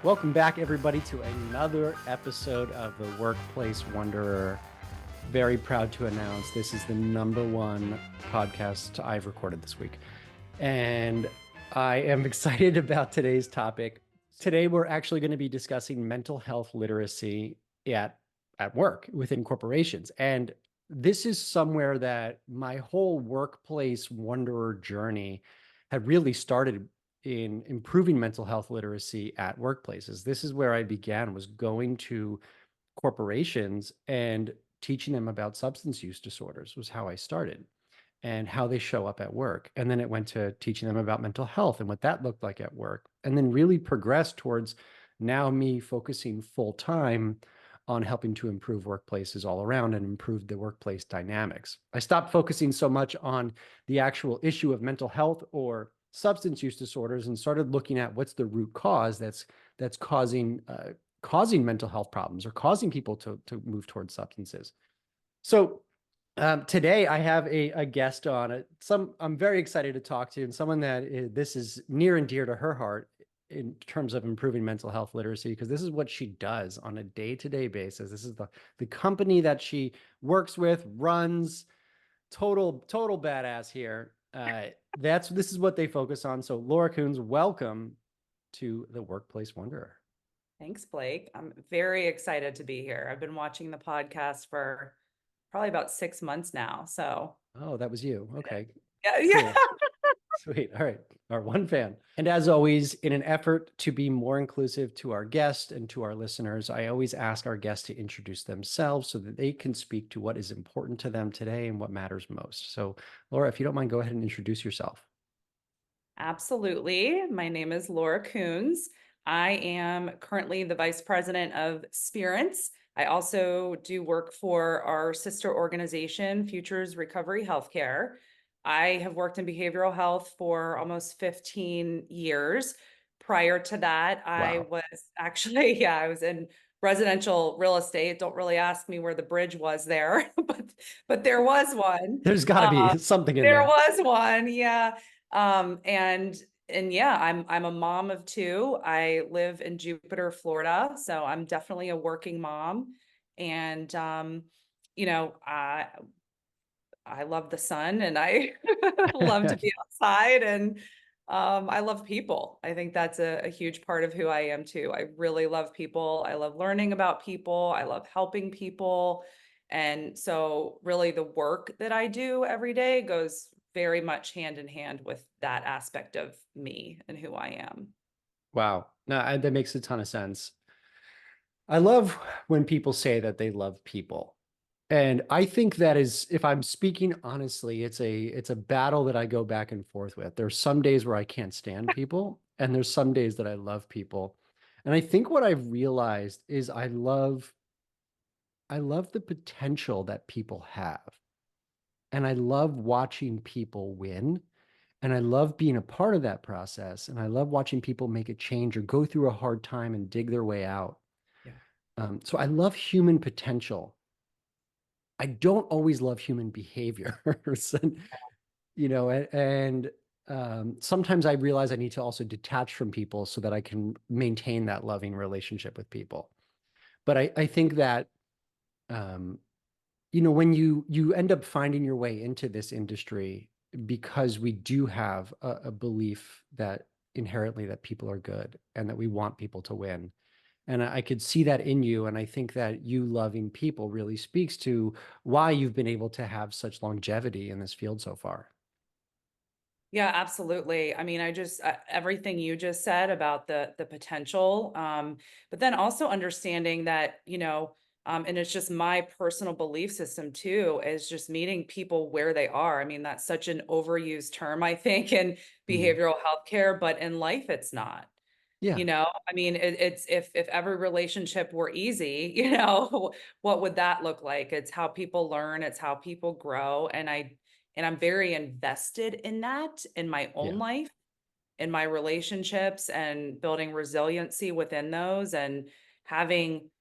Welcome back, everybody, to another episode of the Workplace Wanderer. Very proud to announce this is the #1 podcast I've recorded this week. And I am excited about today's topic. Today, we're actually going to be discussing mental health literacy at work within corporations. And this is somewhere that my whole workplace wanderer journey had really started in improving mental health literacy at workplaces. This is where I began, was going to corporations and teaching them about substance use disorders was how I started and how they show up at work. And then it went to teaching them about mental health and what that looked like at work. And then really progressed towards now me focusing full time on helping to improve workplaces all around and improve the workplace dynamics. I stopped focusing so much on the actual issue of mental health or substance use disorders and started looking at what's the root cause that's causing mental health problems or causing people to move towards substances. So today I have a guest on. I'm very excited to talk to, and someone that this is near and dear to her heart in terms of improving mental health literacy, because this is what she does on a day-to-day basis. This is the company that she works with, runs. Total badass here. This is what they focus on. So Laura Kunz, welcome to the Workplace Wanderer. Thanks, Blake. I'm very excited to be here. I've been watching the podcast for probably about 6 months now. So, Oh, that was you. Okay, yeah. cool. Sweet. All right. Our one fan. And as always, in an effort to be more inclusive to our guests and to our listeners, I always ask our guests to introduce themselves so that they can speak to what is important to them today and what matters most. So, Laura, if you don't mind, go ahead and introduce yourself. Absolutely. My name is Laura Kunz. I am currently the Vice President of Spirence. I also do work for our sister organization, Futures Recovery Healthcare. I have worked in behavioral health for almost 15 years. Prior to that, I Wow. was actually, I was in residential real estate. Don't really ask me where the bridge was there, but there was one. There's got to be something in There there. was one, yeah. Um, and and yeah, I'm a mom of two. I live in Jupiter, Florida, so I'm definitely a working mom. And you know, I love the sun and I love to be outside and I love people. I think that's a huge part of who I am too. I really love people. I love learning about people. I love helping people. And so really the work that I do every day goes very much hand in hand with that aspect of me and who I am. Wow. No, that makes a ton of sense. I love when people say that they love people. And I think that is, if I'm speaking honestly, it's a battle that I go back and forth with. There's some days where I can't stand people, and there's some days that I love people. And I think what I've realized is I love the potential that people have. And I love watching people win. And I love being a part of that process. And I love watching people make a change or go through a hard time and dig their way out. Yeah. So I love human potential. I don't always love human behavior. And, sometimes I realize I need to also detach from people so that I can maintain that loving relationship with people. But I think that, um, when you end up finding your way into this industry, because we do have a belief that inherently that people are good and that we want people to win. And I could see that in you. And I think that you loving people really speaks to why you've been able to have such longevity in this field so far. Yeah, absolutely. I mean, I just everything you just said about the potential, but then also understanding that, and it's just my personal belief system too, is just meeting people where they are. I mean, that's such an overused term, I think, in Mm. behavioral health care, but in life, it's not. Yeah. I mean, it's if every relationship were easy, what would that look like? It's how people learn, it's how people grow, and I'm very invested in that in my own Yeah. life, in my relationships, and building resiliency within those, and having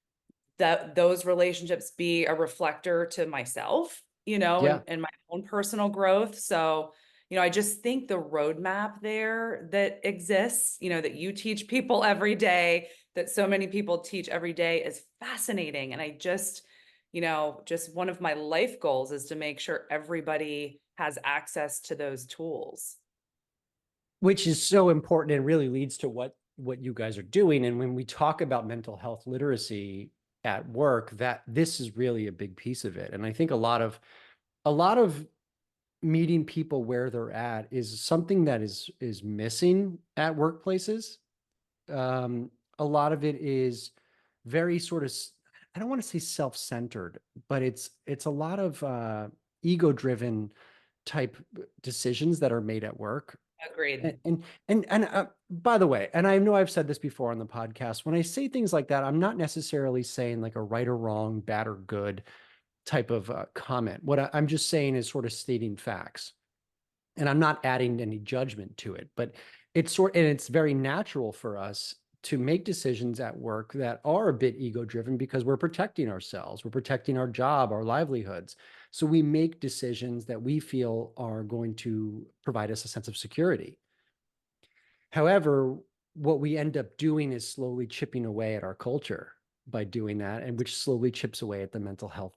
those relationships be a reflector to myself, Yeah. and my own personal growth. So I just think the roadmap there that exists, that you teach people every day, that so many people teach every day is fascinating. And I just one of my life goals is to make sure everybody has access to those tools. Which is so important and really leads to what you guys are doing. And when we talk about mental health literacy at work, that this is really a big piece of it. And I think a lot of meeting people where they're at is something that is missing at workplaces. Um, a lot of it is very sort of, I don't want to say self-centered, but it's a lot of ego-driven type decisions that are made at work. Agreed. And by the way, and I know I've said this before on the podcast, when I say things like that, I'm not necessarily saying like a right or wrong, bad or good type of comment. What I'm just saying is sort of stating facts, and I'm not adding any judgment to it, but it's very natural for us to make decisions at work that are a bit ego driven because we're protecting ourselves, we're protecting our job, our livelihoods. So we make decisions that we feel are going to provide us a sense of security. However, what we end up doing is slowly chipping away at our culture by doing that, and which slowly chips away at the mental health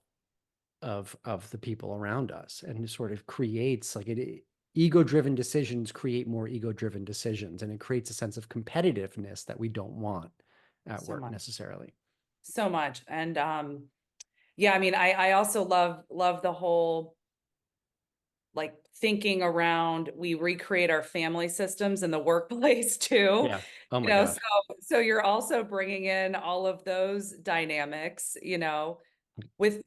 of the people around us, and it sort of creates like it ego-driven decisions create more ego-driven decisions, and it creates a sense of competitiveness that we don't want at So work much. necessarily. So much. And yeah, I mean, I also love the whole like thinking around we recreate our family systems in the workplace too. Yeah. Oh you my know gosh. so so you're also bringing in all of those dynamics, with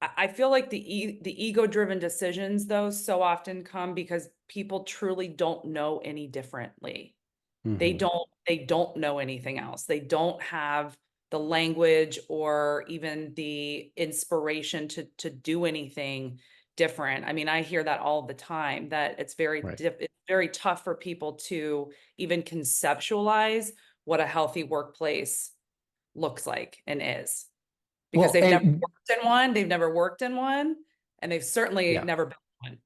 I feel like the ego driven decisions though so often come because people truly don't know any differently. Hmm. They don't know anything else. They don't have the language or even the inspiration to do anything different. I mean, I hear that all the time, that Right. it's very tough for people to even conceptualize what a healthy workplace looks like and is, because Well, they've never and worked in one, and they've certainly yeah, never been one.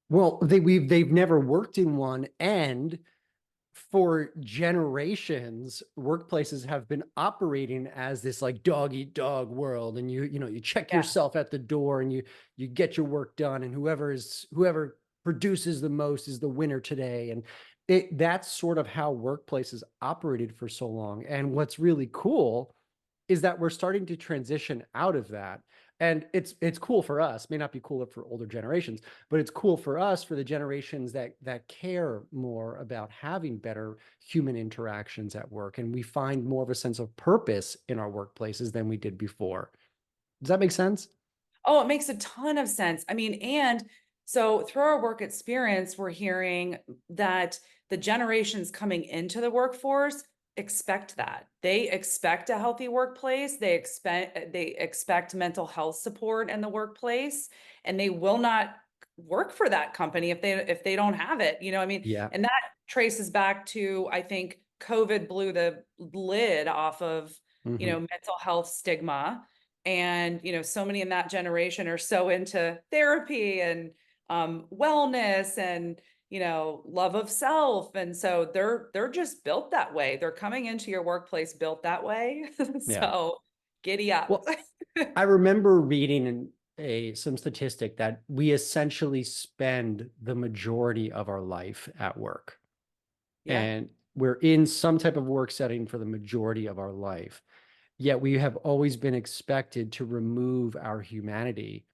well, they've never worked in one, and for generations, workplaces have been operating as this like dog eat dog world, and you check Yeah. yourself at the door, and you get your work done, and whoever produces the most is the winner today. And that's sort of how workplaces operated for so long. And what's really cool is that we're starting to transition out of that. And it's cool for us. May not be cooler for older generations, but it's cool for us, for the generations that care more about having better human interactions at work, and we find more of a sense of purpose in our workplaces than we did before. Does that make sense? Oh, it makes a ton of sense. I mean, and so through our work experience, we're hearing that the generations coming into the workforce expect that. They expect a healthy workplace. They expect mental health support in the workplace, and they will not work for that company if they don't have it. I mean, Yeah. and that traces back to, I think, COVID blew the lid off of, Hmm. mental health stigma. And so many in that generation are so into therapy and wellness and love of self, and so they're just built that way. They're coming into your workplace built that way. Yeah. So giddy up. Well, I remember reading some statistic that we essentially spend the majority of our life at work, Yeah. and we're in some type of work setting for the majority of our life. Yet we have always been expected to remove our humanity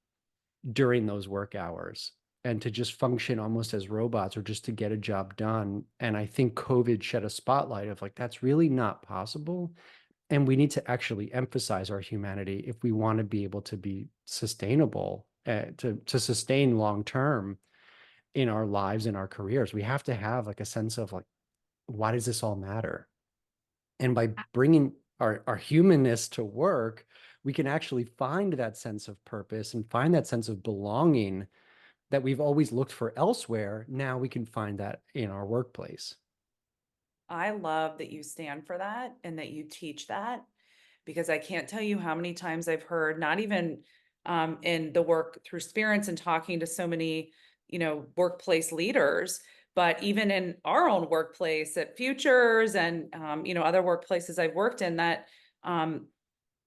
during those work hours and to just function almost as robots or just to get a job done. And I think COVID shed a spotlight of like, that's really not possible. And we need to actually emphasize our humanity if we want to be able to be sustainable, to sustain long term in our lives, in our careers. We have to have like a sense of like, why does this all matter? And by bringing our humanness to work, we can actually find that sense of purpose and find that sense of belonging that we've always looked for elsewhere. Now we can find that in our workplace. I love that you stand for that and that you teach that, because I can't tell you how many times I've heard, not even in the work through spirits and talking to so many workplace leaders. But even in our own workplace at Futures and, other workplaces I've worked in, that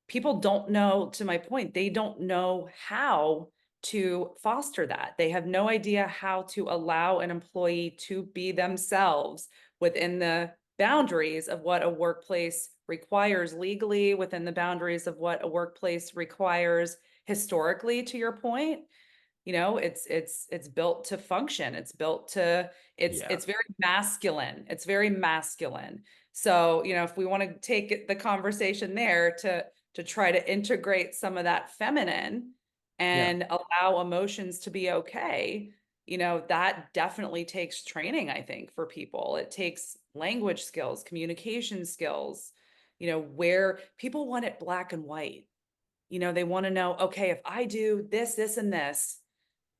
people don't know, to my point, they don't know how to foster that. They have no idea how to allow an employee to be themselves within the boundaries of what a workplace requires legally, within the boundaries of what a workplace requires historically, to your point. It's built to function. It's built to, Yeah. it's very masculine. It's very masculine. So, if we want to take the conversation there to try to integrate some of that feminine Yeah. and allow emotions to be okay, that definitely takes training, I think, for people. It takes language skills, communication skills, where people want it black and white. They want to know, okay, if I do this, this, and this,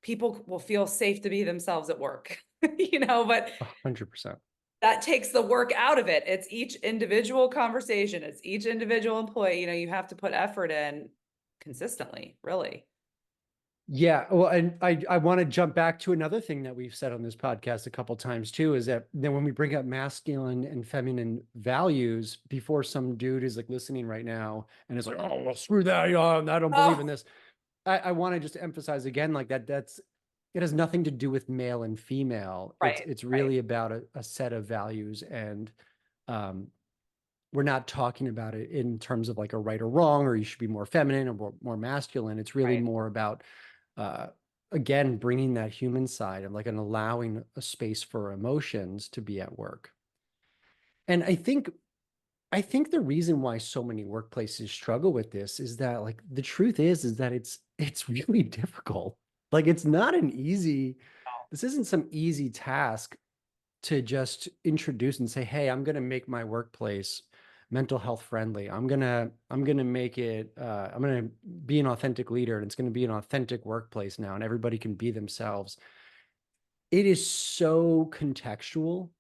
people will feel safe to be themselves at work, but 100%. that takes the work out of it. It's each individual conversation. It's each individual employee. You have to put effort in consistently, really. Yeah, well, and I want to jump back to another thing that we've said on this podcast a couple times too, is that then when we bring up masculine and feminine values, before some dude is like listening right now and is like, oh, well, screw that, I don't believe in Oh, this. I want to just emphasize again, like it has nothing to do with male and female. It's right, it's right, really about a set of values, and um, we're not talking about it in terms of like a right or wrong, or you should be more feminine or more masculine. It's really right. more about uh, again, bringing that human side of like and allowing a space for emotions to be at work. And I think the reason why so many workplaces struggle with this is that like the truth is that it's really difficult. Like it's not an easy, this isn't some easy task to just introduce and say, hey, I'm going to make my workplace mental health friendly. I'm going to make it I'm going to be an authentic leader, and it's going to be an authentic workplace now, and everybody can be themselves. It is so contextual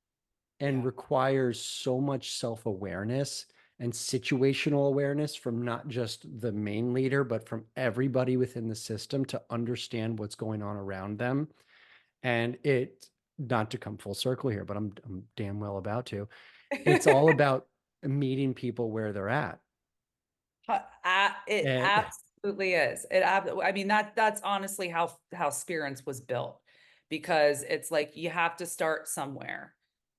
and Yeah. requires so much self-awareness and situational awareness from not just the main leader, but from everybody within the system to understand what's going on around them. And it, not to come full circle here, but I'm damn well about to. It's all about meeting people where they're at. It And absolutely is. I mean, that's honestly how Spirence was built, because it's like you have to start somewhere.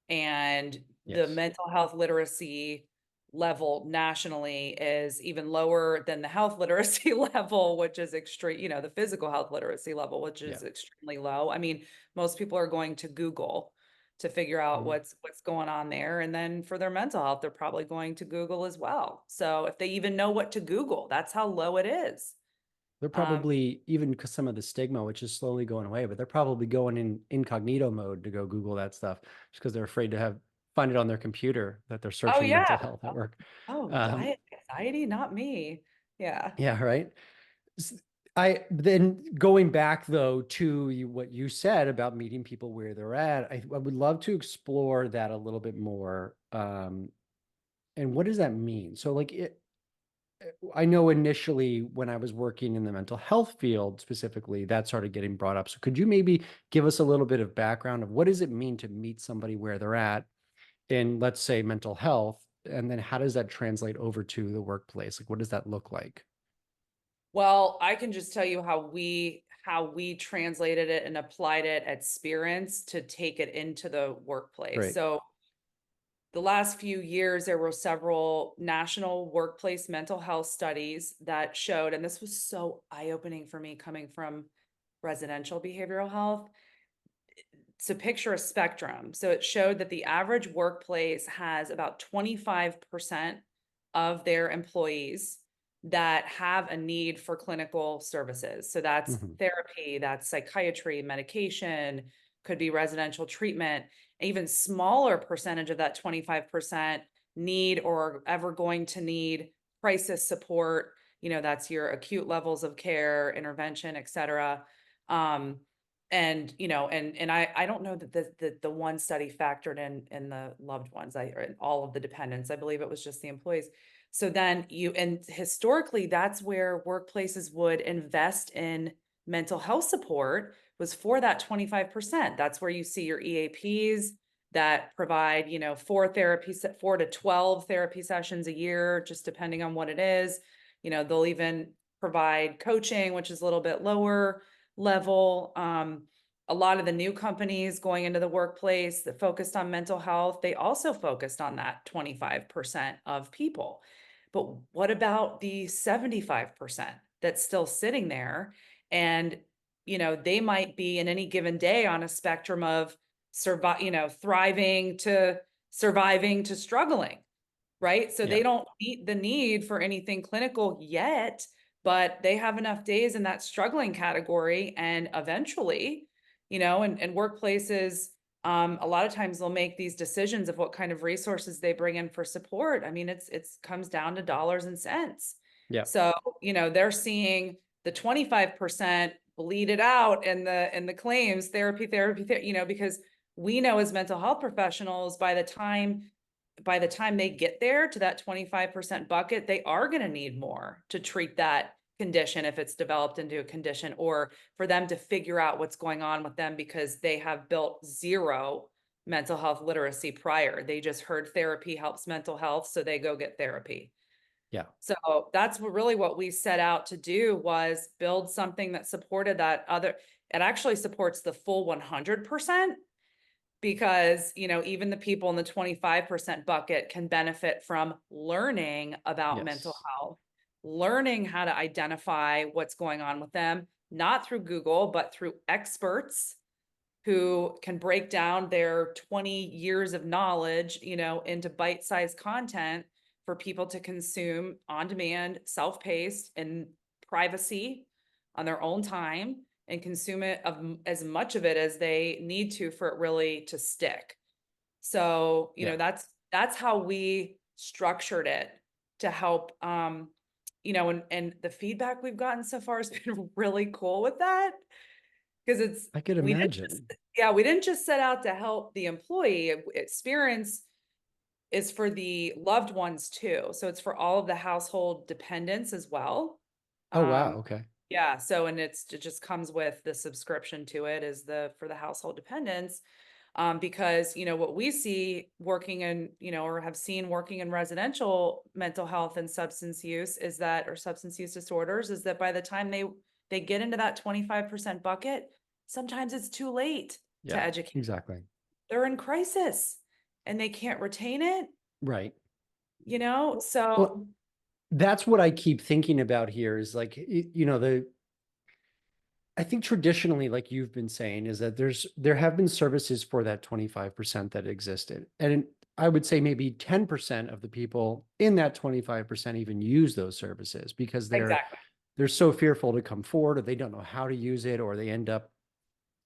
And the yes, mental health literacy level nationally is even lower than the health literacy level, which is extreme, the physical health literacy level, which yeah. is extremely low. I mean, most people are going to Google to figure out Mhm. what's going on there. And then for their mental health, they're probably going to Google as well. So if they even know what to Google, that's how low it is. They're Um, probably, even because some of the stigma, which is slowly going away, but they're probably going in incognito mode to go Google that stuff just because they're afraid to find it on their computer that they're oh searching yeah. mental health at work. Oh, Um, diet anxiety, not me. Yeah. yeah, right. I then going back though to what you said about meeting people where they're at, I would love to explore that a little bit more. And what does that mean? So like I know initially when I was working in the mental health field specifically, that started getting brought up. So could you maybe give us a little bit of background of what does it mean to meet somebody where they're at in, let's say, mental health? And then how does that translate over to the workplace? Like, what does that look like? Well, I can just tell you how we translated it and applied it at Spirence to take it into the workplace. Great. So the last few years, there were several national workplace mental health studies that showed, and this was so eye-opening for me coming from residential behavioral health. So picture a spectrum. So it showed that the average workplace has about 25% of their employees that have a need for clinical services. So that's Mhm. therapy, that's psychiatry, medication, could be residential treatment. Even smaller percentage of that 25% need or ever going to need crisis support. That's your acute levels of care, intervention, et cetera. Um, and I don't know that the one study factored in the loved ones, or in all of the dependents. I believe it was just the employees. So then and historically, that's where workplaces would invest in mental health support was for that 25%. That's where you see your EAPs that provide, 4 to 12 therapy sessions a year, just depending on what it is. They'll even provide coaching, which is a little bit lower level. A lot of the new companies going into the workplace that focused on mental health, they also focused on that 25% of people. But what about the 75% that's still sitting there? And, they might be in any given day on a spectrum of thriving to surviving to struggling, right? So Yeah. they don't meet the need for anything clinical yet, but they have enough days in that struggling category. And eventually, and workplaces, a lot of times they'll make these decisions of what kind of resources they bring in for support. I mean, it's comes down to dollars and cents. Yeah. So, they're seeing the 25% bleed it out in the claims therapy, because we know as mental health professionals, by the time they get there to that 25% bucket, they are going to need more to treat that condition if it's developed into a condition, or for them to figure out what's going on with them because they have built zero mental health literacy prior. They just heard therapy helps mental health, so they go get therapy. Yeah. So that's what we set out to do, was build something that supported that other. It actually supports the full 100%, because, even the people in the 25% bucket can benefit from learning about mental Yes. health, learning how to identify what's going on with them, not through Google, but through experts who can break down their 20 years of knowledge, into bite-sized content for people to consume on demand, self-paced, and privacy on their own time, and consume it of as much of it as they need to for it really to stick. So, Yeah. that's how we structured it to help, and the feedback we've gotten so far has been really cool with that, because I could imagine. we didn't just set out to help the employee. Experience is for the loved ones too. So it's for all of the household dependents as well. Oh, wow. Um, Okay. yeah. So, and it just comes with the subscription to it, is for the household dependents. Because, what we see working in, or have seen working in residential mental health and substance use or substance use disorders, is that by the time they get into that 25% bucket, sometimes it's too late to Yeah, educate. exactly. They're in crisis and they can't retain it, Right. Well, so that's what I keep thinking about here is like, I think traditionally, like you've been saying, is that there have been services for that 25% that existed. And I would say maybe 10% of the people in that 25% even use those services because exactly. they're so fearful to come forward, or they don't know how to use it, or they end up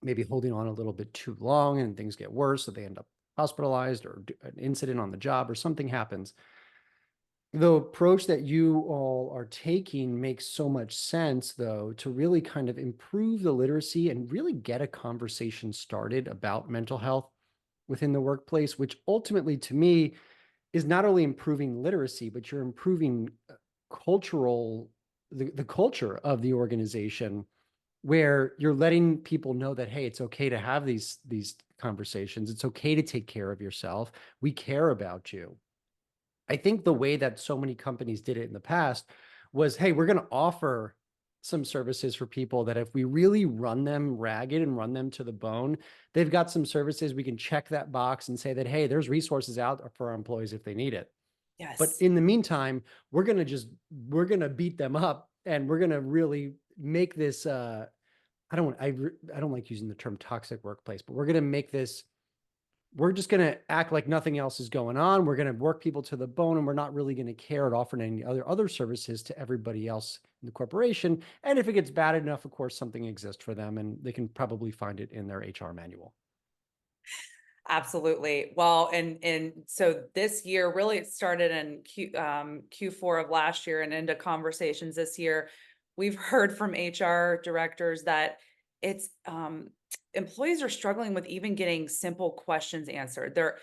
maybe holding on a little bit too long and things get worse, so they end up hospitalized, or an incident on the job or something happens. The approach that you all are taking makes so much sense, though, to really kind of improve the literacy and really get a conversation started about mental health within the workplace, which ultimately, to me, is not only improving literacy, but you're improving cultural, the culture of the organization, where you're letting people know that, hey, it's okay to have these conversations. It's okay to take care of yourself. We care about you. I think the way that so many companies did it in the past was, hey, we're going to offer some services for people that if we really run them ragged and run them to the bone, they've got some services. We can check that box and say that, hey, there's resources out for our employees if they need it. But Yes. in the meantime, we're going to beat them up, and we're going to really make this, I don't like using the term toxic workplace, but we're just going to act like nothing else is going on. We're going to work people to the bone, and we're not really going to care at offering any other services to everybody else in the corporation. And if it gets bad enough, of course, something exists for them, and they can probably find it in their HR manual. Absolutely. Well, and so this year, really, it started in Q4 of last year and into conversations this year. We've heard from HR directors that it's employees are struggling with even getting simple questions answered. They're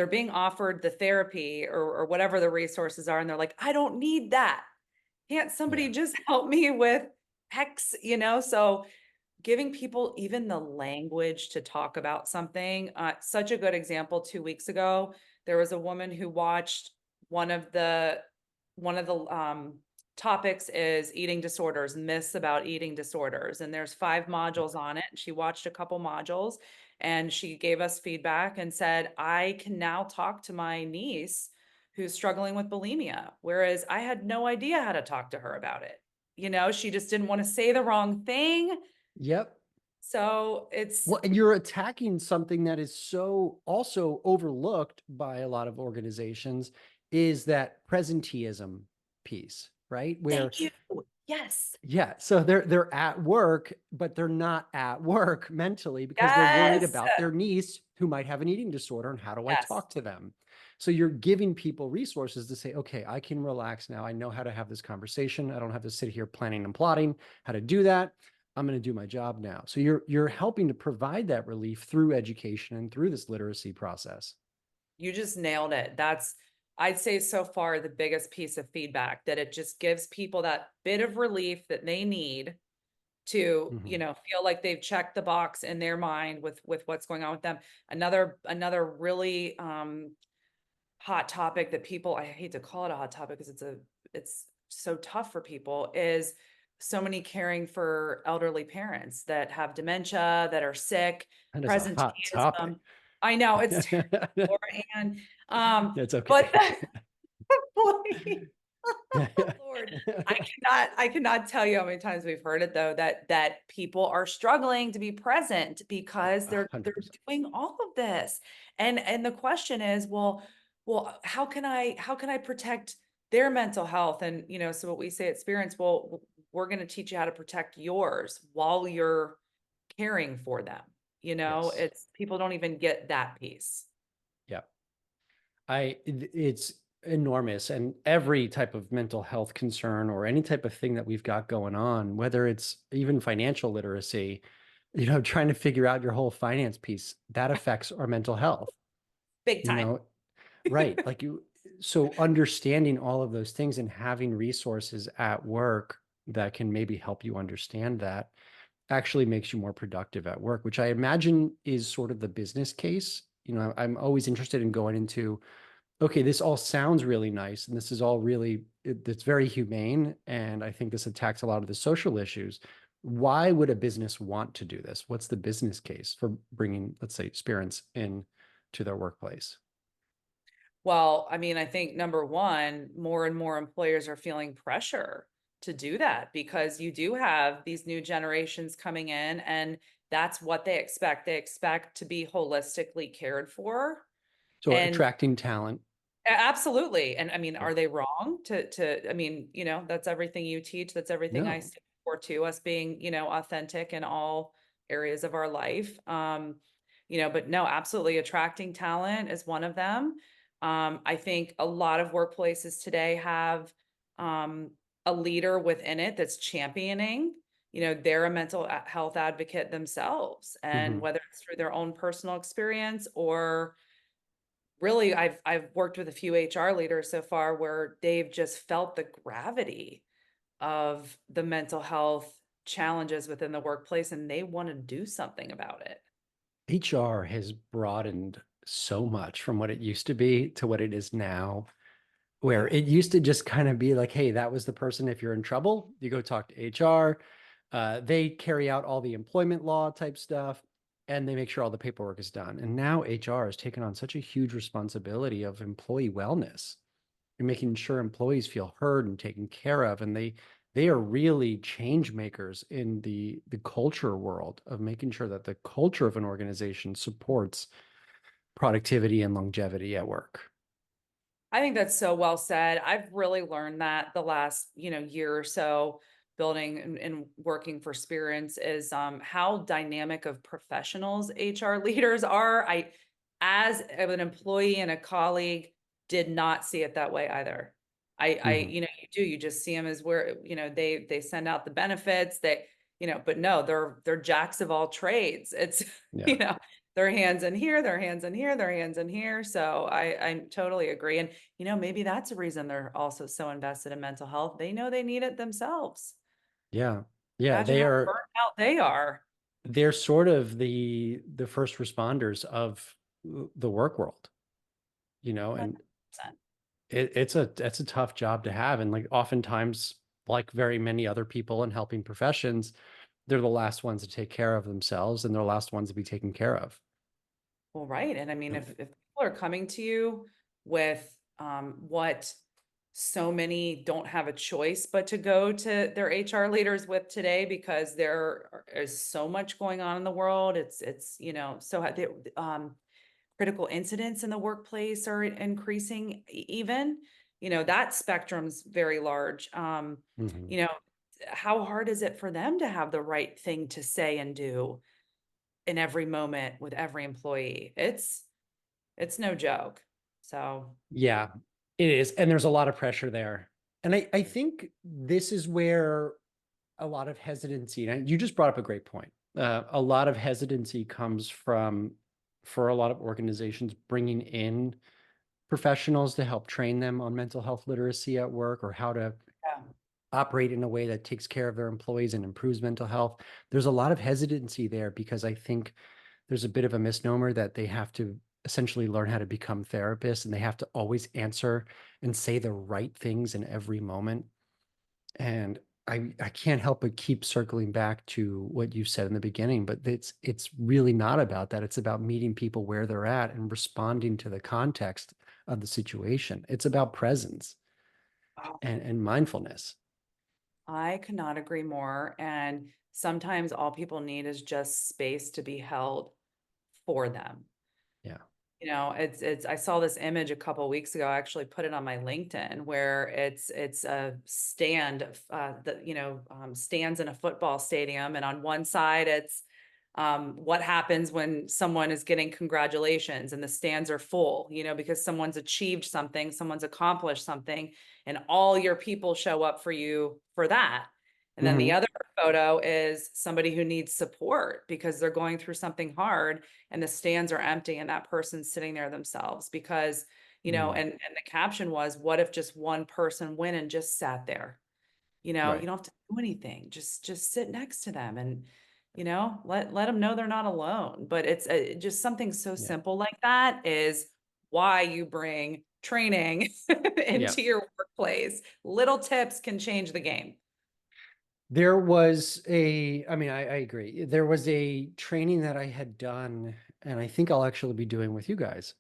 being offered the therapy or whatever the resources are, and they're like, I don't need that. Can't somebody Yeah. just help me with X, So giving people even the language to talk about something. Such a good example, 2 weeks ago, there was a woman who watched one of the topics is eating disorders, myths about eating disorders. And there's 5 modules on it. She watched a couple modules and she gave us feedback and said, I can now talk to my niece who's struggling with bulimia, whereas I had no idea how to talk to her about it. She just didn't want to say the wrong thing. Yep. So it's Well, and you're attacking something that is so also overlooked by a lot of organizations is that presenteeism piece, right? Where thank you. Yes. yeah, so they're at work, but they're not at work mentally because they're worried Yes. about their niece who might have an eating disorder and how do I Yes. talk to them? So you're giving people resources to say, okay, I can relax now. I know how to have this conversation. I don't have to sit here planning and plotting how to do that. I'm going to do my job now. So you're helping to provide that relief through education and through this literacy process. You just nailed it. I'd say so far the biggest piece of feedback, that it just gives people that bit of relief that they need to, Mhm. feel like they've checked the box in their mind with what's going on with them. Another really hot topic that people, I hate to call it a hot topic because it's so tough for people, is so many caring for elderly parents that have dementia, that are sick, That is a hot topic. presenteeism. I know it's terrible, Laura Ann. It's But okay. boy, Lord, I cannot tell you how many times we've heard it though, that people are struggling to be present because they're 100%. doing all of this. And the question is, well, how can I protect their mental health? And so what we say at Spirence, well, we're going to teach you how to protect yours while you're caring for them. Yes. It's people don't even get that piece. Yeah. It's enormous. And every type of mental health concern or any type of thing that we've got going on, whether it's even financial literacy, trying to figure out your whole finance piece, that affects our mental health, Big you time. know, right. So understanding all of those things and having resources at work that can maybe help you understand that actually makes you more productive at work, which I imagine is sort of the business case. I'm always interested in going into, okay, this all sounds really nice and this is all really, it's very humane. And I think this attacks a lot of the social issues. Why would a business want to do this? What's the business case for bringing, let's say, spirits in to their workplace? Well, I mean, I think number one, more and more employers are feeling pressure to do that because you do have these new generations coming in and that's what they expect. They expect to be holistically cared for. So And attracting talent. absolutely. And I mean, Yeah. are they wrong I mean, that's everything you teach. That's everything I No. stand for too, us being, authentic in all areas of our life. But no, absolutely. Attracting talent is one of them. I think a lot of workplaces today have um, a leader within it that's championing, they're a mental health advocate themselves. And Mhm. whether it's through their own personal experience or really I've worked with a few HR leaders so far where they've just felt the gravity of the mental health challenges within the workplace and they want to do something about it. HR has broadened so much from what it used to be to what it is now, where it used to just kind of be like, hey, that was the person. If you're in trouble, you go talk to HR. They carry out all the employment law type stuff and they make sure all the paperwork is done. And now HR has taken on such a huge responsibility of employee wellness and making sure employees feel heard and taken care of. And they are really change makers in the culture world of making sure that the culture of an organization supports productivity and longevity at work. I think that's so well said. I've really learned that the last, year or so building and working for Spirits is how dynamic of professionals HR leaders are. As an employee and a colleague, did not see it that way either. Mhm. You just see them as where, they send out the benefits, but no, they're jacks of all trades. It's, Yeah. you know, their hands in here, their hands in here, their hands in here. So I totally agree. And maybe that's a reason they're also so invested in mental health. They know they need it themselves. Yeah. Yeah. Imagine They how are. burnt out they are. they're sort of the first responders of the work world, and 100%. it's a tough job to have. And like oftentimes, like very many other people in helping professions, they're the last ones to take care of themselves and they're the last ones to be taken care of. Well, right. And I mean, Yeah. if people are coming to you with what so many don't have a choice but to go to their HR leaders with today, because is so much going on in the world. Critical incidents in the workplace are increasing even, that spectrum's very large. Mhm. You know, how hard is it for them to have the right thing to say and do in every moment with every employee? It's no joke. So, Yeah, it is. And there's a lot of pressure there. And I think this is where a lot of hesitancy, and you just brought up a great point. A lot of hesitancy comes from, for a lot of organizations, bringing in professionals to help train them on mental health literacy at work or how to yeah. operate in a way that takes care of their employees and improves mental health. There's a lot of hesitancy there because I think there's a bit of a misnomer that they have to essentially learn how to become therapists and they have to always answer and say the right things in every moment. And I can't help but keep circling back to what you said in the beginning, but it's really not about that. It's about meeting people where they're at and responding to the context of the situation. It's about presence Oh, and mindfulness. I could not agree more. And sometimes all people need is just space to be held for them. Yeah. I saw this image a couple weeks ago. I actually put it on my LinkedIn where it's a stand, stands in a football stadium. And on one side, it's what happens when someone is getting congratulations and the stands are full, because someone's achieved something, someone's accomplished something, and all your people show up for you for that. And then the Hmm. other photo is somebody who needs support because they're going through something hard and the stands are empty and that person's sitting there themselves because, Mm. and the caption was, what if just one person went and just sat there? You Right. don't have to do anything. Just sit next to them and, let them know they're not alone. But it's just something so Yeah. simple like that is why you bring training Yeah. into your workplace. Little tips can change the game. There was I mean, I agree. There was a training that I had done, and I think I'll actually be doing with you guys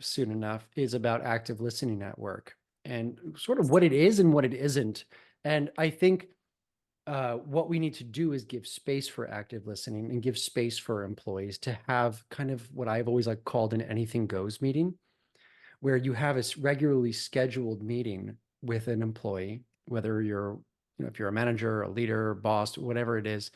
soon enough, is about active listening at work and sort of what it is and what it isn't. And I think what we need to do is give space for active listening and give space for employees to have kind of what I've always like called an anything goes meeting, where you have a regularly scheduled meeting with an employee, whether you're, if you're a manager, a leader, boss, whatever it is,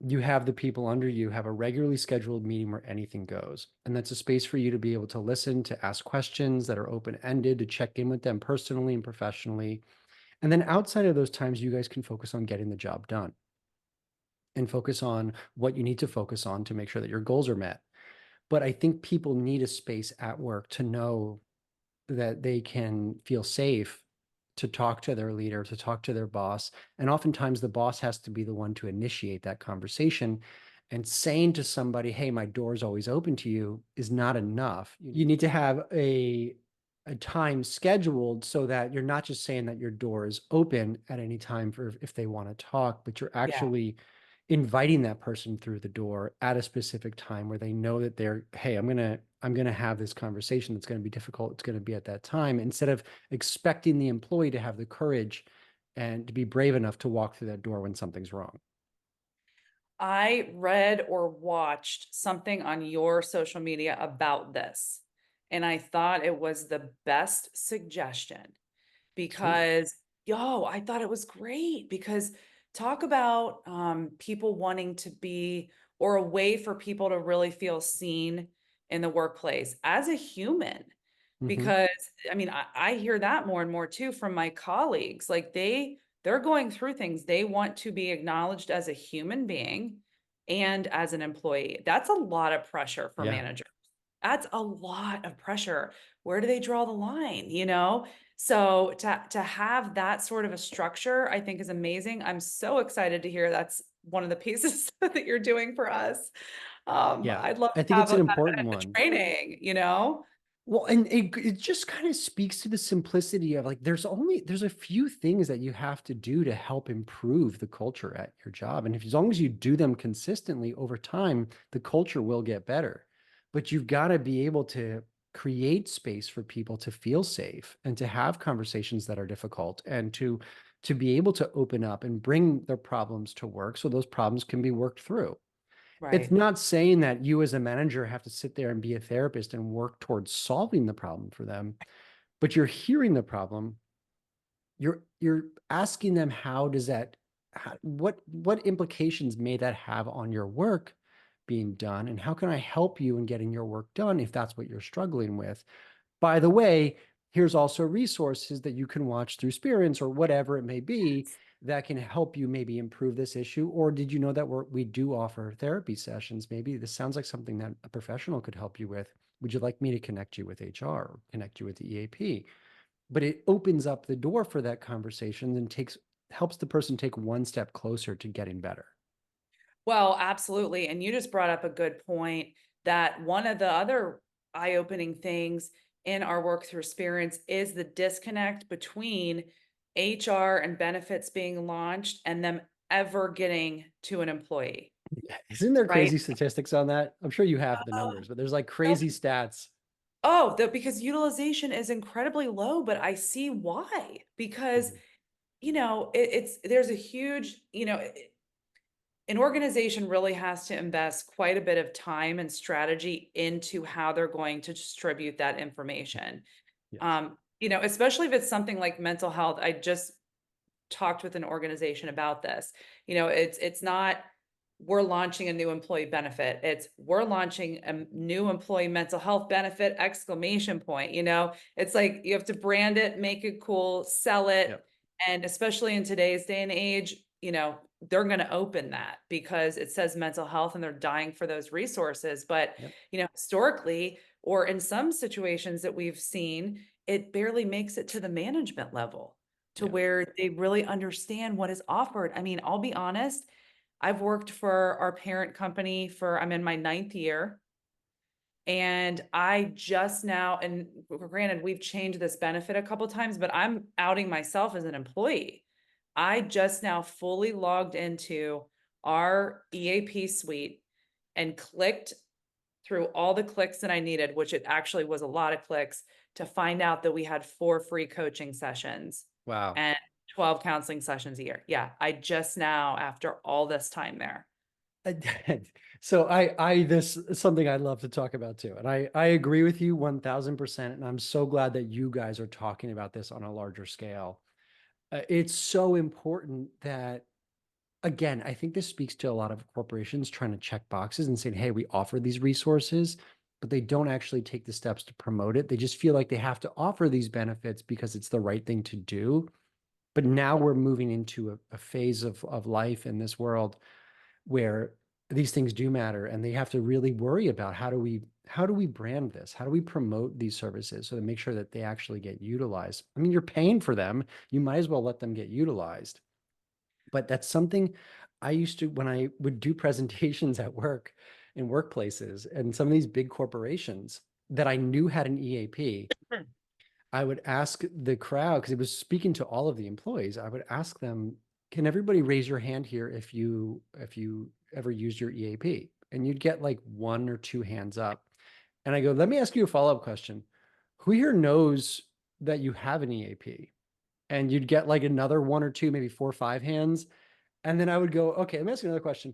you have the people under you have a regularly scheduled meeting where anything goes. And that's a space for you to be able to listen, to ask questions that are open-ended, to check in with them personally and professionally. And then outside of those times, you guys can focus on getting the job done and focus on what you need to focus on to make sure that your goals are met. But I think people need a space at work to know that they can feel safe to talk to their leader, to talk to their boss. And oftentimes the boss has to be the one to initiate that conversation. And saying to somebody, hey, my door is always open to you is not enough. You need to have a time scheduled so that you're not just saying that your door is open at any time for if they want to talk, but you're Yeah. actually inviting that person through the door at a specific time where they know that they're, hey, I'm going to have this conversation that's going to be difficult. It's going to be at that time, instead of expecting the employee to have the courage and to be brave enough to walk through that door when something's wrong. I read or watched something on your social media about this, and I thought it was the best suggestion Sweet. because, I thought it was great because talk about people wanting to be or a way for people to really feel seen in the workplace as a human. Hmm. Because I mean, I hear that more and more too from my colleagues. Like they're going through things. They want to be acknowledged as a human being and as an employee. That's a lot of pressure for Yeah. managers. That's a lot of pressure. Where do they draw the line, So to have that sort of a structure, I think is amazing. I'm so excited to hear that's one of the pieces that you're doing for us. Yeah, I'd love I to think have it's an a important one. training, you know? Well, and it just kind of speaks to the simplicity of like there's a few things that you have to do to help improve the culture at your job. And if as long as you do them consistently over time, the culture will get better. But you've got to be able to create space for people to feel safe and to have conversations that are difficult and to be able to open up and bring their problems to work so those problems can be worked through. It's Right. not saying that you as a manager have to sit there and be a therapist and work towards solving the problem for them, but you're hearing the problem. You're asking them how does that what implications may that have on your work being done, and how can I help you in getting your work done if that's what you're struggling with? By the way, here's also resources that you can watch through Spirence or whatever it may be that can help you maybe improve this issue. Or did you know that we do offer therapy sessions? Maybe this sounds like something that a professional could help you with. Would you like me to connect you with HR or connect you with the EAP? But it opens up the door for that conversation and helps the person take one step closer to getting better. Well, absolutely. And you just brought up a good point that one of the other eye-opening things in our work through experience is the disconnect between HR and benefits being launched and them ever getting to an employee, Isn't there right? crazy statistics on that? I'm sure you have the numbers, but there's like crazy stats. Because utilization is incredibly low, but I see why. Because, Mhm. there's a huge, an organization really has to invest quite a bit of time and strategy into how they're going to distribute that information. Yes. Especially if it's something like mental health. I just talked with an organization about this. It's not we're launching a new employee benefit. It's we're launching a new employee mental health benefit exclamation point. It's like you have to brand it, make it cool, sell it. Yep. And especially in today's day and age, they're going to open that because it says mental health and they're dying for those resources. But, Yep. historically, or in some situations that we've seen, it barely makes it to the management level to Yeah. where they really understand what is offered. I mean, I'll be honest, I've worked for our parent company I'm in my ninth year. And I just now, and granted, we've changed this benefit a couple times, but I'm outing myself as an employee. I just now fully logged into our EAP suite and clicked through all the clicks that I needed, which it actually was a lot of clicks, to find out that we had 4 free coaching sessions Wow. and 12 counseling sessions a year. Yeah, I just now, after all this time there. So this is something I'd love to talk about too. And I agree with you 1000%. And I'm so glad that you guys are talking about this on a larger scale. It's so important that, again, I think this speaks to a lot of corporations trying to check boxes and saying, hey, we offer these resources, but they don't actually take the steps to promote it. They just feel like they have to offer these benefits because it's the right thing to do. But now we're moving into a phase of life in this world where these things do matter, and they have to really worry about how do we brand this? How do we promote these services so to make sure that they actually get utilized? I mean, you're paying for them. You might as well let them get utilized. But that's something I used to, when I would do presentations at work in workplaces and some of these big corporations that I knew had an EAP, I would ask the crowd, because it was speaking to all of the employees, I would ask them, can everybody raise your hand here if you ever used your EAP? And you'd get like one or two hands up. And I go, let me ask you a follow-up question. Who here knows that you have an EAP? And you'd get like another one or two, maybe 4 or 5 hands. And then I would go, okay, let me ask you another question.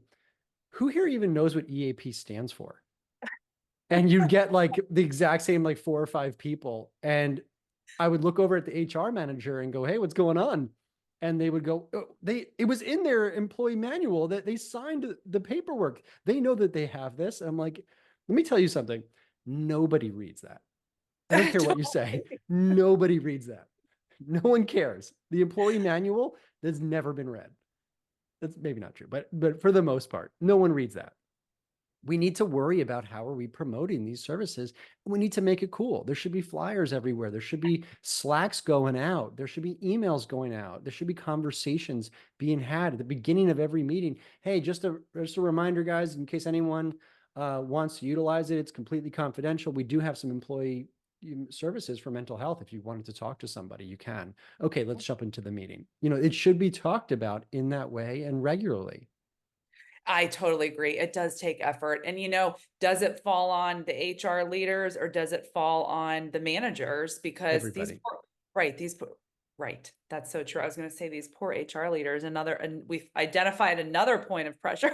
Who here even knows what EAP stands for? And you'd get like the exact same like 4 or 5 people. And I would look over at the HR manager and go, hey, what's going on? And they would go, oh, it was in their employee manual that they signed the paperwork. They know that they have this. I'm like, let me tell you something. Nobody reads that. I don't care what you say. Nobody reads that. No one cares. The employee manual that's never been read. That's maybe not true, but for the most part, no one reads that. we need to worry about how are we promoting these services. We need to make it cool. There should be flyers everywhere. There should be Slacks going out. There should be emails going out. There should be conversations being had at the beginning of every meeting. Hey, just a reminder, guys, in case anyone wants to utilize it, it's completely confidential. We do have some employee services for mental health. If you wanted to talk to somebody, you can. Okay, let's jump into the meeting. It should be talked about in that way and regularly. I totally agree. It does take effort. And, does it fall on the HR leaders or does it fall on the managers? Because Everybody. right. That's so true. I was going to say these poor HR leaders, and we've identified another point of pressure.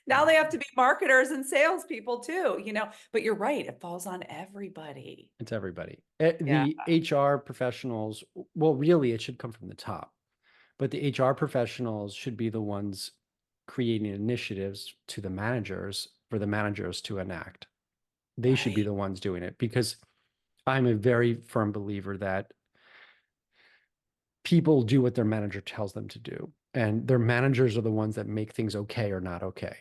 Now they have to be marketers and salespeople too, but you're right. It falls on everybody. It's everybody. Yeah. The HR professionals, well, really, it should come from the top, but the HR professionals should be the ones creating initiatives to the managers for the managers to enact. They should be Right. the ones doing it, because I'm a very firm believer that people do what their manager tells them to do, and their managers are the ones that make things okay or not okay.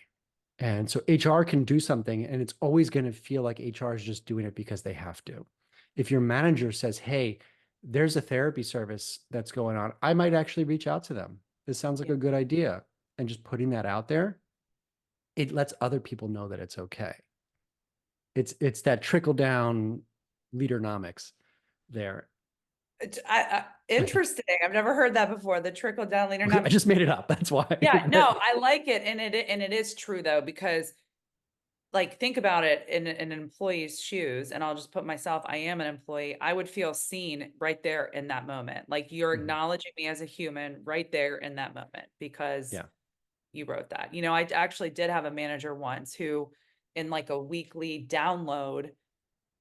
And so HR can do something, and it's always going to feel like HR is just doing it because they have to. If your manager says, hey, there's a therapy service that's going on, I might actually reach out to them. This sounds like Yeah. a good idea. And just putting that out there, it lets other people know that it's okay. It's that trickle down leadernomics there. Interesting. I've never heard that before. The trickle down leader. I just made it up. That's why. Yeah, no, I like it. And it is true though, because like think about it in an employee's shoes, and I'll just put myself, I am an employee. I would feel seen right there in that moment. Like you're Mhm. acknowledging me as a human right there in that moment because Yeah. you wrote that. I actually did have a manager once who in like a weekly download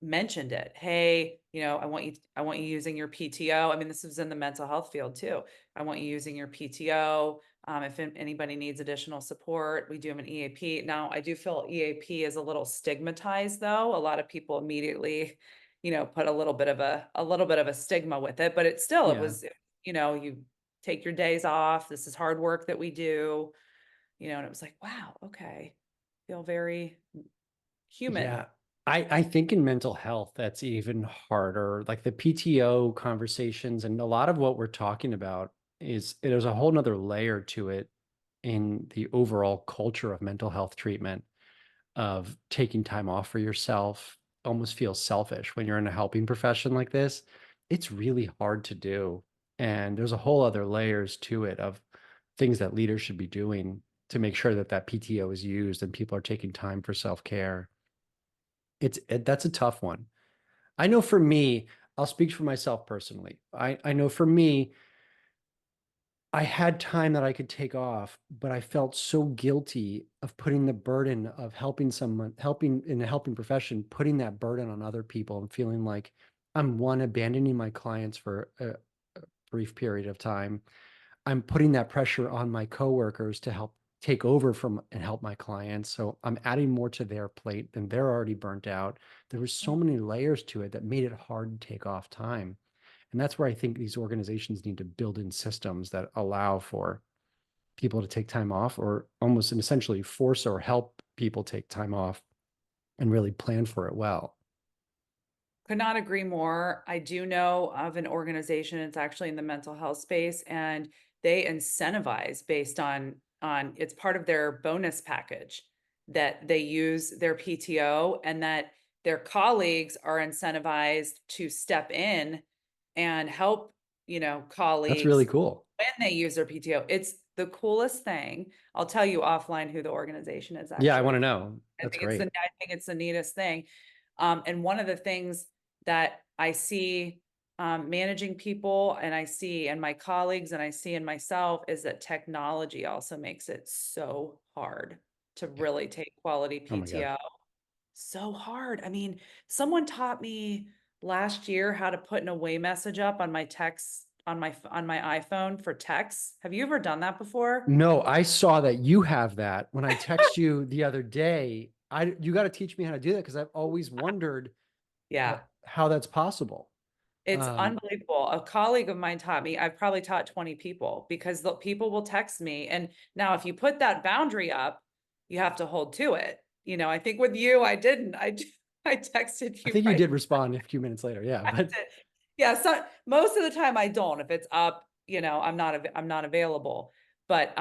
mentioned it. Hey, I want you using your PTO. I mean, this was in the mental health field too. I want you using your PTO. If anybody needs additional support, we do have an EAP. Now, I do feel EAP is a little stigmatized though. A lot of people immediately, put a little bit of a stigma with it, but it Yeah. was, you take your days off. This is hard work that we do, and it was like, wow, okay. Feel very human. Yeah. I think in mental health, that's even harder. Like the PTO conversations and a lot of what we're talking about there's a whole nother layer to it in the overall culture of mental health treatment, of taking time off for yourself, almost feels selfish when you're in a helping profession like this. It's really hard to do. And there's a whole other layers to it of things that leaders should be doing to make sure that that PTO is used and people are taking time for self-care. That's a tough one. I know for me, I'll speak for myself personally. I know for me, I had time that I could take off, but I felt so guilty of putting the burden of helping someone, helping in a helping profession, putting that burden on other people and feeling like I'm one, abandoning my clients for a brief period of time. I'm putting that pressure on my coworkers to help take over from and help my clients. So I'm adding more to their plate than they're already burnt out. There were so many layers to it that made it hard to take off time. And that's where I think these organizations need to build in systems that allow for people to take time off, or almost and essentially force or help people take time off and really plan for it well. Could not agree more. I do know of an organization, it's actually in the mental health space, and they incentivize based on it's part of their bonus package that they use their PTO, and that their colleagues are incentivized to step in and help, That's really colleagues cool. when they use their PTO. It's the coolest thing. I'll tell you offline who the organization is Yeah, I want actually. to know. I That's think it's the great. I think it's the neatest thing. And one of the things that I see managing people, and I see in my colleagues, and I see in myself, is that technology also makes it so hard to Yeah. really take quality Oh my God. PTO. So hard. I mean, someone taught me last year how to put an away message up on my text on my iPhone for texts. Have you ever done that before? No, I saw that you have that. When I text you the other day, you got to teach me how to do that, because I've always wondered Yeah. how that's possible. It's Um, unbelievable. A colleague of mine taught me. I've probably taught 20 people because the people will text me. And now if you put that boundary up, you have to hold to it. I think with you, I didn't. I texted I you think you right. did respond a few minutes later. Yeah, but Yeah, so most of the time I don't. If it's up, I'm not available. But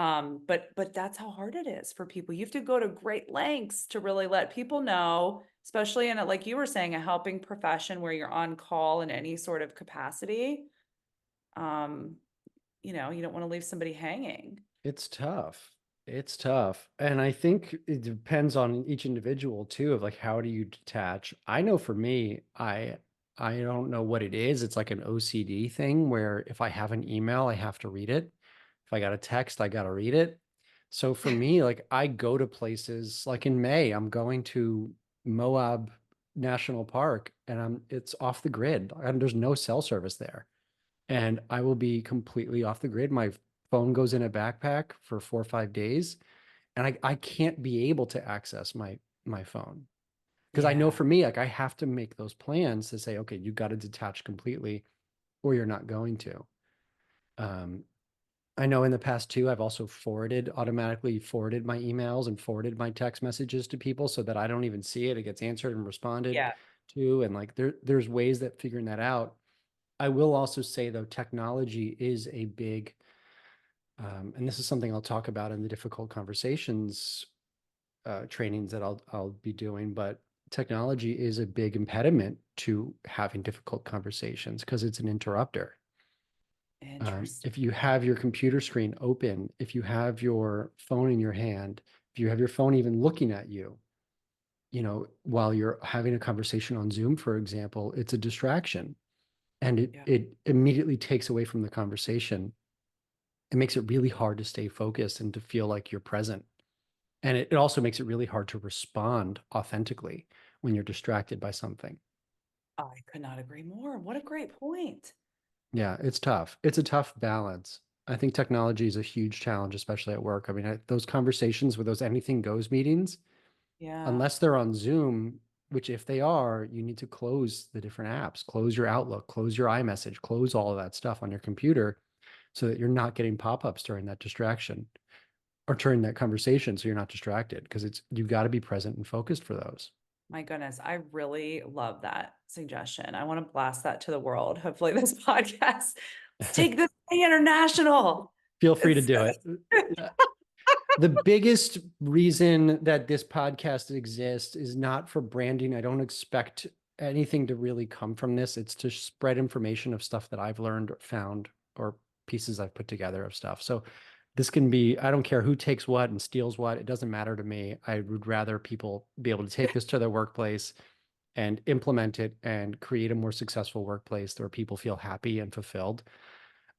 that's how hard it is for people. You have to go to great lengths to really let people know, especially in like you were saying, a helping profession where you're on call in any sort of capacity. Um, you don't want to leave somebody hanging. it's tough. It's tough. And I think it depends on each individual too, of like how do you detach? I know for me, I don't know what it is. It's like an OCD thing where if I have an email, I have to read it. If I got a text, I got to read it. So for me, like I go to places like in May, I'm going to Moab National Park and it's off the grid and there's no cell service there. And I will be completely off the grid. My phone goes in a backpack for 4 or 5 days, and I can't be able to access my phone. Because I know Yeah. for me, like I have to make those plans to say, okay, you got to detach completely or you're not going to. Um, I know in the past too, I've also automatically forwarded my emails and forwarded my text messages to people so that I don't even see it. It gets answered and responded Yeah. to. And like there's ways that figuring that out. I will also say though, technology is a big, and this is something I'll talk about in the difficult conversations trainings that I'll be doing, but technology is a big impediment to having difficult conversations because it's an interrupter. Interesting. If you have your computer screen open, if you have your phone in your hand, if you have your phone even looking at you, while you're having a conversation on Zoom, for example, it's a distraction and it Yeah. it immediately takes away from the conversation. It makes it really hard to stay focused and to feel like you're present. And it also makes it really hard to respond authentically when you're distracted by something. I could not agree more. What a great point. Yeah, it's tough. It's a tough balance. I think technology is a huge challenge, especially at work. I mean, those conversations with those anything goes meetings, Yeah. unless they're on Zoom, which if they are, you need to close the different apps, close your Outlook, close your iMessage, close all of that stuff on your computer so that you're not getting pop-ups during that distraction or during that conversation so you're not distracted because you've got to be present and focused for those. My goodness, I really love that suggestion. I want to blast that to the world. Hopefully, this podcast. Let's take this thing international. Feel free to It's do it. The biggest reason that this podcast exists is not for branding. I don't expect anything to really come from this. It's to spread information of stuff that I've learned, or found, or pieces I've put together of stuff. So this can be, I don't care who takes what and steals what. It doesn't matter to me. I would rather people be able to take this to their workplace and implement it and create a more successful workplace where people feel happy and fulfilled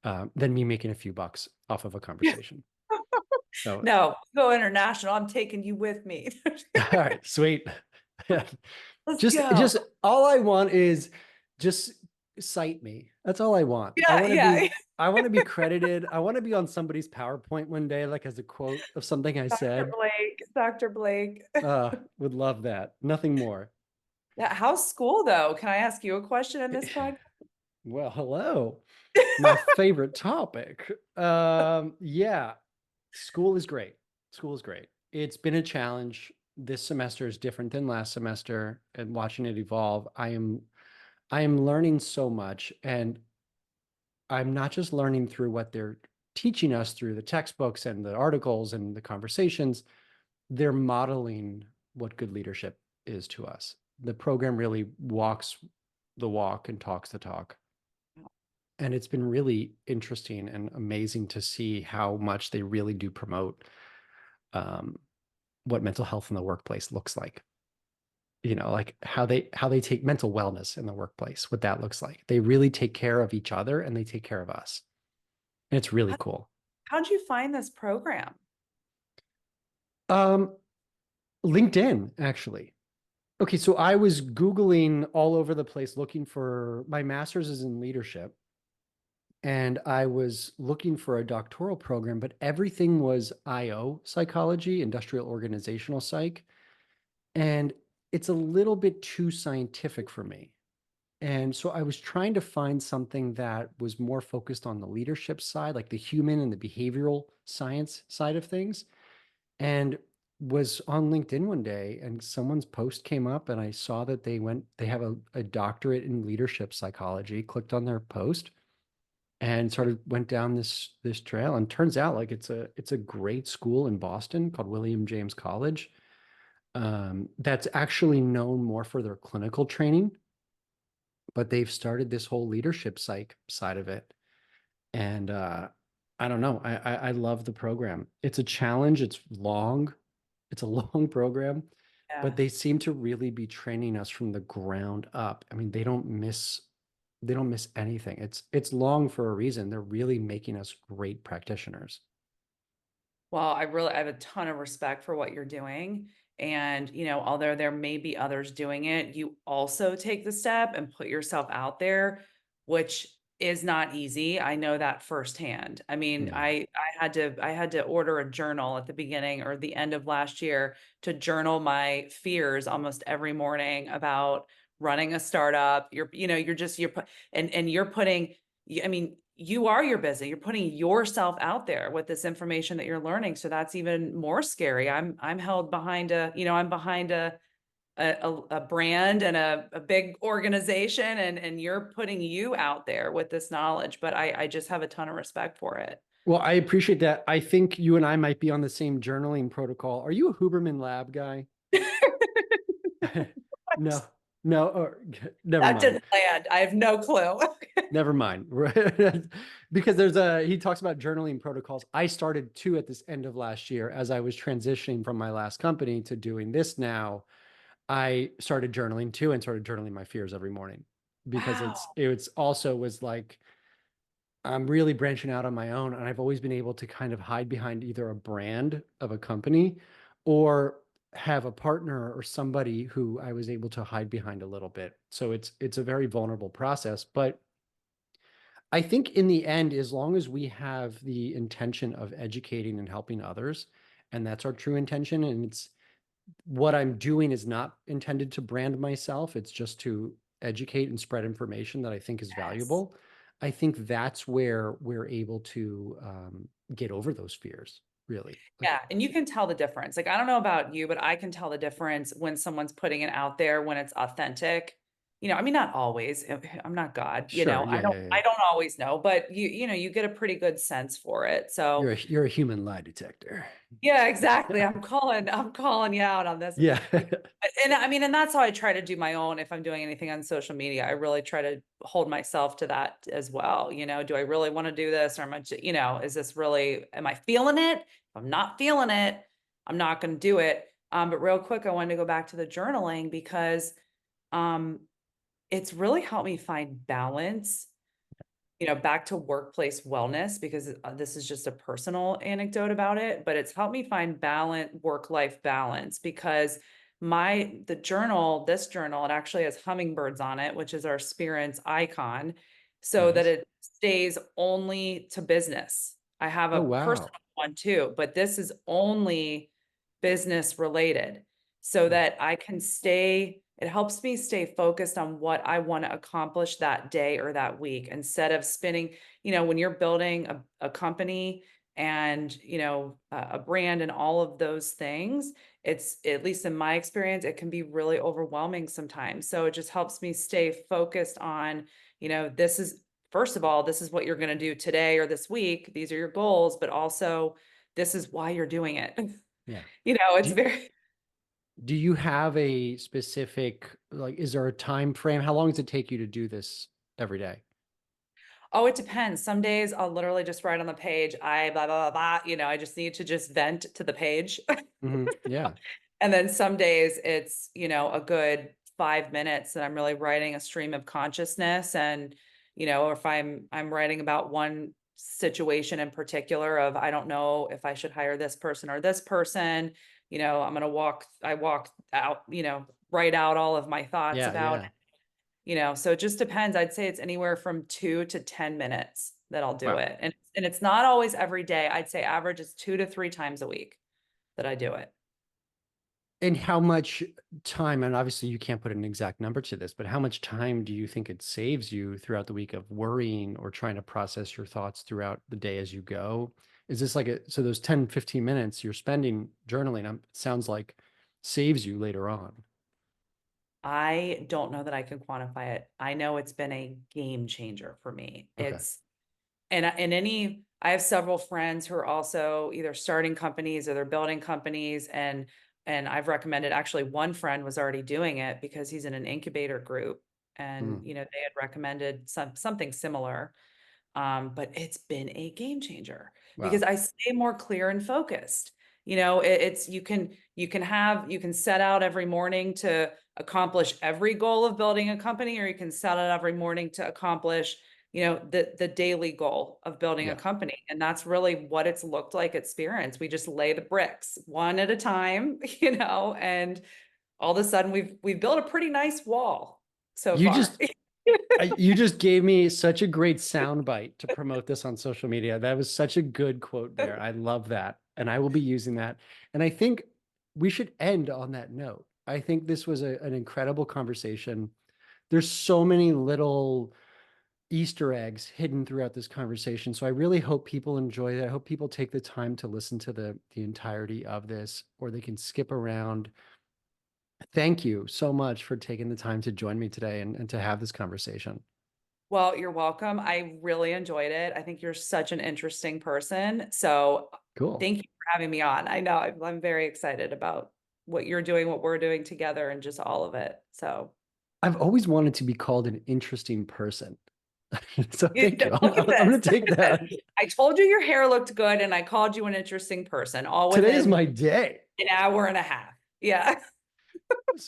than me making a few bucks off of a conversation. So, no, go international. I'm taking you with me. all right, sweet. Let's go. Just all I want is just cite me. That's all I want. Yeah, yeah. I want to be credited. I want to be on somebody's PowerPoint one day, like as a quote of something I Dr. said. Blake, Dr. Blake. Would love that. Nothing more. Yeah, how's school though? Can I ask you a question in this podcast? Well, hello. My favorite topic. Yeah, school is great. School is great. It's been a challenge. This semester is different than last semester, and watching it evolve, I am learning so much, and I'm not just learning through what they're teaching us through the textbooks and the articles and the conversations. They're modeling what good leadership is to us. The program really walks the walk and talks the talk. And it's been really interesting and amazing to see how much they really do promote um, what mental health in the workplace looks like. Like how they take mental wellness in the workplace, what that looks like. They really take care of each other and they take care of us. And it's really How, cool. how'd you find this program? Um, LinkedIn, actually. Okay, so I was Googling all over the place looking for my master's is in leadership. And I was looking for a doctoral program, but everything was IO psychology, industrial organizational psych. And it's a little bit too scientific for me. And so I was trying to find something that was more focused on the leadership side, like the human and the behavioral science side of things. And was on LinkedIn one day and someone's post came up and I saw that they have a doctorate in leadership psychology, clicked on their post and sort of went down this trail. And turns out like it's a great school in Boston called William James College, that's actually known more for their clinical training, but they've started this whole leadership psych side of it. And I don't know. I love the program. It's a challenge. It's long. It's a long program, but Yeah. they seem to really be training us from the ground up. I mean, they don't miss anything. It's long for a reason. They're really making us great practitioners. Well, I have a ton of respect for what you're doing. And, although there may be others doing it, you also take the step and put yourself out there, which is not easy. I know that firsthand. I mean, Yeah. I had to order a journal at the beginning or the end of last year to journal my fears almost every morning about running a startup. And you're putting, I mean, you are your business. You're putting yourself out there with this information that you're learning. So that's even more scary. I'm held behind I'm behind a brand and a big organization, and you're putting you out there with this knowledge. But I just have a ton of respect for it. Well, I appreciate that. I think you and I might be on the same journaling protocol. Are you a Huberman Lab guy? No, no, or never That mind. didn't land. I have no clue. Never mind. Because he talks about journaling protocols. I started two at this end of last year as I was transitioning from my last company to doing this now. I started journaling too and started journaling my fears every morning because it's Wow. it's also was like I'm really branching out on my own and I've always been able to kind of hide behind either a brand of a company or have a partner or somebody who I was able to hide behind a little bit. So it's a very vulnerable process, but I think in the end, as long as we have the intention of educating and helping others, and that's our true intention, and it's what I'm doing is not intended to brand myself, it's just to educate and spread information that I think is Yes. valuable. I think that's where we're able to get over those fears, really. Like, Yeah, and you can tell the difference. Like, I don't know about you, but I can tell the difference when someone's putting it out there, when it's authentic. I mean, not always. I'm not God, sure, I yeah, don't yeah, yeah. I don't always know, but you get a pretty good sense for it. So, You're a human lie detector. yeah, exactly. I'm calling you out on this. Yeah. And I mean, and that's how I try to do my own if I'm doing anything on social media. I really try to hold myself to that as well. Do I really want to do this or is this really, am I feeling it? If I'm not feeling it, I'm not going to do it. But real quick, I wanted to go back to the journaling because um it's really helped me find balance, back to workplace wellness because this is just a personal anecdote about it, but it's helped me find balance, work-life balance because this journal, it actually has hummingbirds on it, which is our Spirence icon, so that Nice. it stays only to business. I have Oh, a personal wow. one too, but this is only business related so Oh, that it helps me stay focused on what I want to accomplish that day or that week instead of spinning, when you're building a company and, a brand and all of those things, it's, at least in my experience, it can be really overwhelming sometimes. So it just helps me stay focused on, this is, first of all, this is what you're going to do today or this week. These are your goals, but also this is why you're doing it. yeah. It's Do, very, do you have a specific, like, is there a time frame? How long does it take you to do this every day? oh, it depends. Some days I'll literally just write on the page, I blah, blah, blah, blah, I just need to just vent to the page. Yeah. And then some days it's, a good 5 minutes that I'm really writing a stream of consciousness. And, or if I'm writing about one situation in particular of, I don't know if I should hire this person or this person, I'm going to I walk out, write out all of my thoughts Yeah. about, Yeah. so it just depends. I'd say it's anywhere from 2 to 10 minutes that I'll do Wow. it. And it's not always every day. I'd say average is 2 to 3 times a week that I do it. And how much time, and obviously you can't put an exact number to this, but how much time do you think it saves you throughout the week of worrying or trying to process your thoughts throughout the day as you go? Is this like so those 10, 15 minutes you're spending journaling, it sounds like saves you later on. I don't know that I can quantify it. I know it's been a game changer for me. Okay. I have several friends who are also either starting companies or they're building companies, and I've recommended, actually one friend was already doing it because he's in an incubator group, and Mm. they had recommended something similar. But it's been a game changer because Wow. I stay more clear and focused. It's you can set out every morning to accomplish every goal of building a company, or you can set out every morning to accomplish, the daily goal of building a Yeah. company. And that's really what it's looked like at Spirence. We just lay the bricks one at a time, and all of a sudden we've built a pretty nice wall so You far. just you just gave me such a great soundbite to promote this on social media. That was such a good quote there. I love that. And I will be using that. And I think we should end on that note. I think this was an incredible conversation. There's so many little Easter eggs hidden throughout this conversation. So I really hope people enjoy it. I hope people take the time to listen to the entirety of this, or they can skip around. Thank you so much for taking the time to join me today and to have this conversation. Well, you're welcome. I really enjoyed it. I think you're such an interesting person. So Cool. thank you for having me on. I know I'm very excited about what you're doing, what we're doing together, and just all of it. So I've always wanted to be called an interesting person. So thank you. look at I'm going this. to take that. I told you your hair looked good, and I called you an interesting person, all Today is within my day. an hour and a half. Yeah.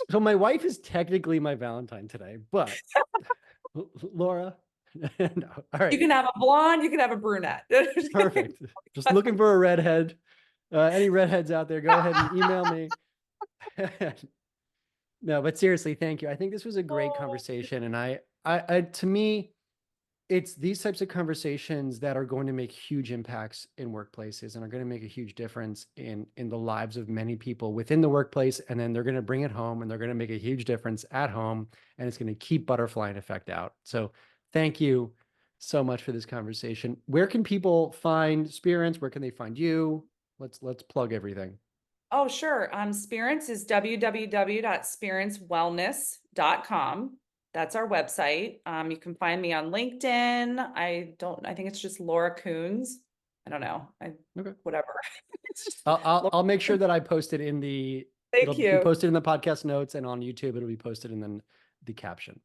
So my wife is technically my Valentine today, but Laura, no. All You right, can have a blonde, you can have a brunette. perfect. Just looking for a redhead. Any redheads out there, go ahead and email me. No, but seriously, thank you. I think this was a great Oh. conversation, and to me, it's these types of conversations that are going to make huge impacts in workplaces and are going to make a huge difference in the lives of many people within the workplace. And then they're going to bring it home and they're going to make a huge difference at home, and it's going to keep butterflying effect out. So thank you so much for this conversation. Where can people find Spirence? Where can they find you? Let's plug everything. Oh, sure. Spirence is www.spirencewellness.com. That's our website. You can find me on LinkedIn. I think it's just Laura Kunz. I don't know. Okay. Whatever. It's just I'll make sure that I post it in it'll Thank be you. posted in the podcast notes, and on YouTube, it'll be posted in the caption.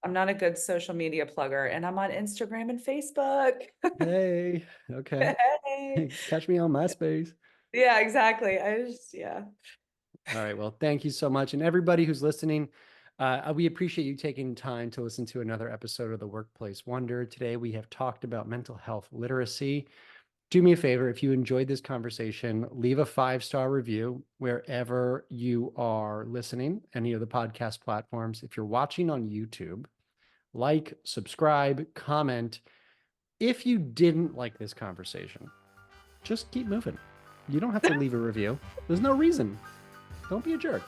I'm not a good social media plugger, and I'm on Instagram and Facebook. Hey, okay. Hey. Catch me on MySpace. Yeah, exactly. Yeah. All right. Well, thank you so much. And everybody who's listening, we appreciate you taking time to listen to another episode of The Workplace Wonder. Today, we have talked about mental health literacy. Do me a favor, if you enjoyed this conversation, leave a 5-star review wherever you are listening, any of the podcast platforms. If you're watching on YouTube, like, subscribe, comment. If you didn't like this conversation, just keep moving. You don't have to leave a review. There's no reason. Don't be a jerk.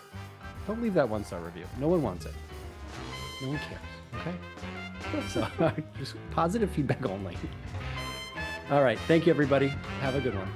Don't leave that 1-star review. No one wants it. No one cares. Okay? So just positive feedback only. All right. Thank you, everybody. Have a good one.